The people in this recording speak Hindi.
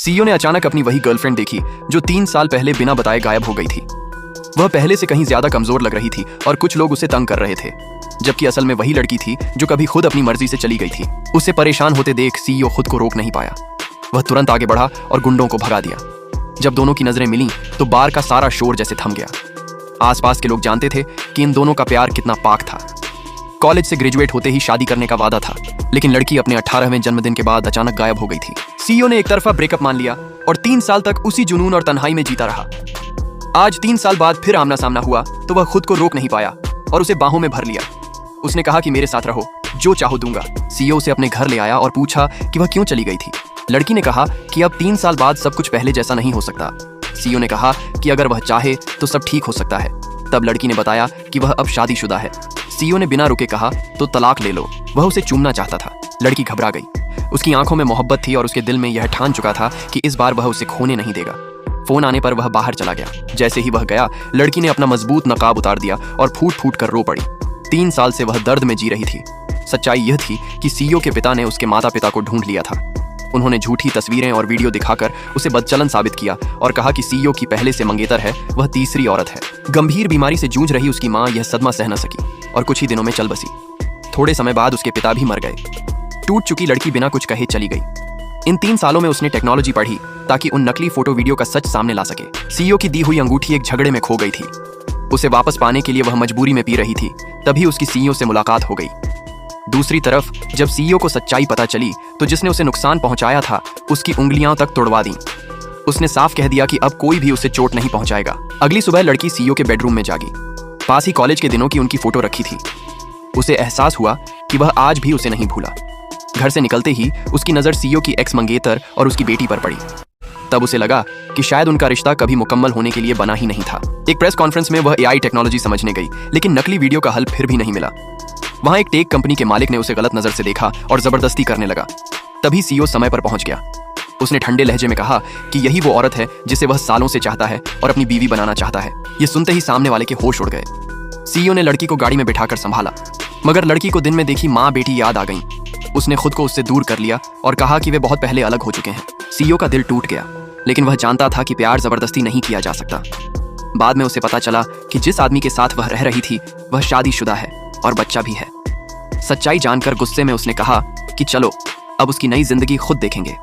सीईओ ने अचानक अपनी वही गर्लफ्रेंड देखी जो 3 साल पहले बिना बताए गायब हो गई थी। वह पहले से कहीं ज्यादा कमजोर लग रही थी और कुछ लोग उसे तंग कर रहे थे, जबकि असल में वही लड़की थी जो कभी खुद अपनी मर्जी से चली गई थी। उसे परेशान होते देख सीईओ खुद को रोक नहीं पाया। वह तुरंत आगे बढ़ा और गुंडों को भगा दिया। जब दोनों की नजरें मिली तो बार का सारा शोर जैसे थम गया। आसपास के लोग जानते थे कि इन दोनों का प्यार कितना पाक था। कॉलेज से ग्रेजुएट होते ही शादी करने का वादा था, लेकिन लड़की अपने 18वें जन्मदिन के बाद अचानक गायब हो गई थी। सीईओ ने एक तरफा ब्रेकअप मान लिया और 3 साल तक उसी जुनून और तन्हाई में जीता रहा। आज 3 साल बाद फिर आमना सामना हुआ तो वह खुद को रोक नहीं पाया और उसे बाहों में भर लिया। उसने कहा कि मेरे साथ रहो, जो चाहो दूंगा। सीईओ उसे अपने घर ले आया और पूछा कि वह क्यों चली गई थी। लड़की ने कहा कि अब 3 साल बाद सब कुछ पहले जैसा नहीं हो सकता। सीईओ ने कहा कि अगर वह चाहे तो सब ठीक हो सकता है। तब लड़की ने बताया कि वह अब शादीशुदा है। सीईओ ने बिना रुके कहा तो तलाक ले लो। वह उसे चूमना चाहता था। लड़की घबरा गई। उसकी आंखों में मोहब्बत थी और उसके दिल में यह ठान चुका था कि इस बार वह उसे खोने नहीं देगा। फोन आने पर वह बाहर चला गया। जैसे ही वह गया, लड़की ने अपना मजबूत नकाब उतार दिया और फूट फूट कर रो पड़ी। 3 साल से वह दर्द में जी रही थी। सच्चाई यह थी कि सीईओ के पिता ने उसके माता पिता को ढूंढ लिया था। उन्होंने झूठी तस्वीरें और वीडियो दिखाकर उसे बदचलन साबित किया और कहा कि सीईओ की पहले से मंगेतर है, वह तीसरी औरत है। गंभीर बीमारी से जूझ रही उसकी मां यह सदमा सह न सकी और कुछ ही दिनों में चल बसी। थोड़े समय बाद उसके पिता भी मर गए। टूट चुकी लड़की बिना कुछ कहे चली गई। इन 3 सालों में उसने टेक्नोलॉजी पढ़ी ताकि उन नकली फोटो वीडियो का सच सामने ला सके। सीईओ की दी हुई अंगूठी एक झगड़े में खो गई थी। उसे वापस पाने के लिए वह मजबूरी में पी रही थी। तभी उसकी सीईओ से मुलाकात हो गई। दूसरी तरफ जब सीईओ को सच्चाई पता चली तो जिसने उसे नुकसान पहुंचाया था उसकी उंगलियां तक तोड़वा दी। उसने साफ कह दिया कि अब कोई भी उसे चोट नहीं पहुंचाएगा। अगली सुबह लड़की सीईओ के बेडरूम में जागी। पास ही कॉलेज के दिनों की उनकी फोटो रखी थी। उसे एहसास हुआ कि वह आज भी उसे नहीं भूला। घर से निकलते ही उसकी नजर सीईओ की एक्स मंगेतर और उसकी बेटी पर पड़ी। तब उसे लगा कि शायद उनका रिश्ता कभी मुकम्मल होने के लिए बना ही नहीं था। एक प्रेस कॉन्फ्रेंस में वह एआई टेक्नोलॉजी समझने गई, लेकिन नकली वीडियो का हल फिर भी नहीं मिला। वहां एक टेक कंपनी के मालिक ने उसे गलत नजर से देखा और जबरदस्ती करने लगा। तभी सीईओ समय पर पहुंच गया। उसने ठंडे लहजे में कहा कि यही वो औरत है जिसे वह सालों से चाहता है और अपनी बीवी बनाना चाहता है। ये सुनते ही सामने वाले के होश उड़ गए। सीईओ ने लड़की को गाड़ी में बिठाकर संभाला, मगर लड़की को दिन में देखी माँ बेटी याद आ गई। उसने खुद को उससे दूर कर लिया और कहा कि वे बहुत पहले अलग हो चुके हैं। सीईओ का दिल टूट गया, लेकिन वह जानता था कि प्यार जबरदस्ती नहीं किया जा सकता। बाद में उसे पता चला कि जिस आदमी के साथ वह रह रही थी वह शादीशुदा है और बच्चा भी है। सच्चाई जानकर गुस्से में उसने कहा कि चलो अब उसकी नई जिंदगी खुद देखेंगे।